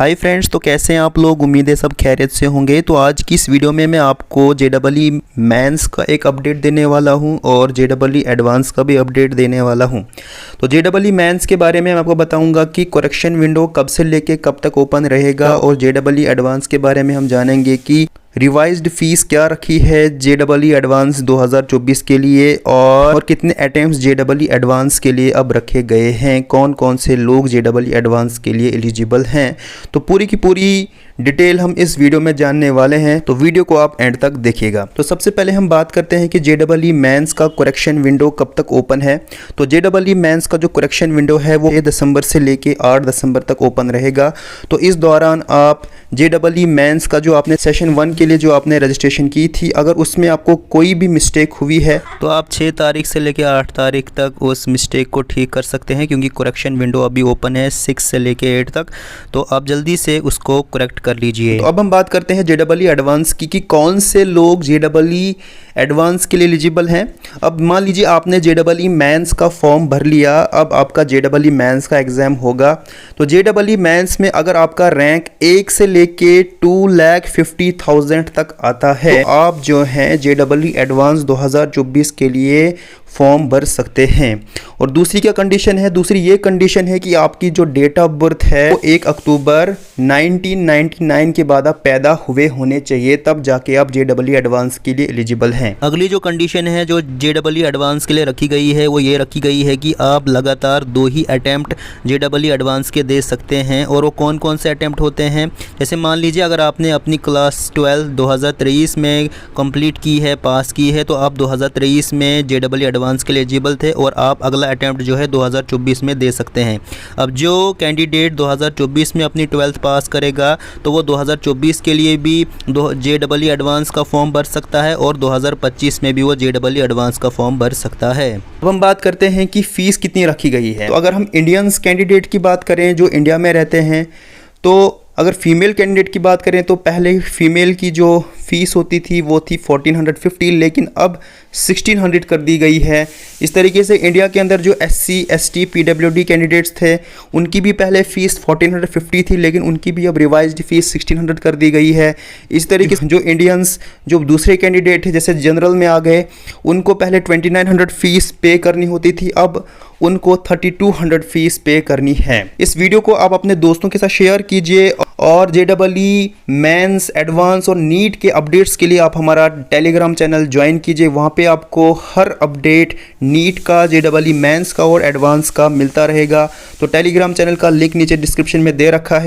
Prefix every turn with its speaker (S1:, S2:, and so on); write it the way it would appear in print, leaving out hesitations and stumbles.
S1: Hi friends, तो कैसे हैं आप लोग। उम्मीद है सब खैरियत से होंगे। तो आज की इस वीडियो में मैं आपको JEE मेंस का एक अपडेट देने वाला हूं और JEE एडवांस का भी अपडेट देने वाला हूं। तो JEE मेंस के बारे में मैं आपको बताऊंगा कि करेक्शन विंडो कब से लेके कब तक ओपन रहेगा, और JEE एडवांस के बारे में हम जानेंगे कि रिवाइज्ड फीस क्या रखी है JEE एडवांस 2024 के लिए, और कितने अटेम्प्ट्स JEE एडवांस के लिए अब रखे गए हैं, कौन कौन से लोग JEE एडवांस के लिए एलिजिबल हैं। तो पूरी की पूरी डिटेल हम इस वीडियो में जानने वाले हैं, तो वीडियो को आप एंड तक देखिएगा। तो सबसे पहले हम बात करते हैं कि JEE मेंस का करेक्शन विंडो कब तक ओपन है। तो JEE मेंस का जो करेक्शन विंडो है वो 1 दिसंबर से लेके 8 दिसंबर तक ओपन रहेगा। तो इस दौरान आप JEE मेंस का जो आपने सेशन 1 के लिए जो आपने रजिस्ट्रेशन की थी, अगर उसमें आपको कोई भी मिस्टेक हुई है तो आप 6 तारीख से लेकर 8 तारीख तक उस मिस्टेक को ठीक कर सकते हैं, क्योंकि करेक्शन विंडो अभी ओपन है 6 से लेकर 8 तक। तो आप जल्दी से उसको करेक्ट कर लीजिए। तो अब हम बात करते हैं JEE एडवांस की कि कौन से लोग JEE एडवांस के लिए एलिजिबल हैं। अब मान लीजिए आपने JEE मेंस का फॉर्म भर लिया, अब आपका JEE मेंस का एग्ज़ाम होगा। तो JEE मेंस में अगर आपका रैंक 1 से लेके 2,50,000 तक आता है, तो आप जो है JEE एडवांस 2024 के लिए फॉर्म भर सकते हैं। और दूसरी क्या कंडीशन है, दूसरी ये कंडीशन है कि आपकी जो डेट ऑफ बर्थ है वो 1 अक्टूबर 1999 के बाद आप पैदा हुए होने चाहिए, तब जाके आप JEE एडवांस के लिए एलिजिबल हैं। अगली जो कंडीशन है जो JEE एडवांस के लिए रखी गई है वो ये रखी गई है कि आप लगातार 2 ही अटैम्प्ट JEE एडवांस के दे सकते हैं। और वो कौन कौन से अटैम्प्ट होते हैं, जैसे मान लीजिए अगर आपने अपनी क्लास 12 2023 में कंप्लीट की है, पास की है, तो आप 2023 में JEE एडवांस के लिए एलिजिबल थे और आप अगला अटैम्प्ट जो है 2024 में दे सकते हैं। अब जो कैंडिडेट 2024 में अपनी 12th पास करेगा तो वो 2024 के लिए भी JEE एडवांस का फॉर्म भर सकता है, और 2025 में भी वो JEE एडवांस का फॉर्म भर सकता है। अब हम बात करते हैं कि फ़ीस कितनी रखी गई है। तो अगर हम इंडियंस कैंडिडेट की बात करें जो इंडिया में रहते हैं, तो अगर फीमेल कैंडिडेट की बात करें तो पहले फीमेल की जो फ़ीस होती थी वो थी 1450, लेकिन अब 1600 कर दी गई है। इस तरीके से इंडिया के अंदर जो SC ST PWD कैंडिडेट्स थे उनकी भी पहले फ़ीस 1450 थी, लेकिन उनकी भी अब रिवाइज्ड फ़ीस 1600 कर दी गई है। इस तरीके से जो इंडियंस जो दूसरे कैंडिडेट थे जैसे जनरल में आ गए, उनको पहले 2900 फ़ीस पे करनी होती थी, अब उनको 3200 फ़ीस पे करनी है। इस वीडियो को आप अपने दोस्तों के साथ शेयर कीजिए, और JEE मेंस, एडवांस और नीट के अपडेट्स के लिए आप हमारा टेलीग्राम चैनल ज्वाइन कीजिए। वहाँ पे आपको हर अपडेट नीट का, JEE मेंस का और एडवांस का मिलता रहेगा। तो टेलीग्राम चैनल का लिंक नीचे डिस्क्रिप्शन में दे रखा है।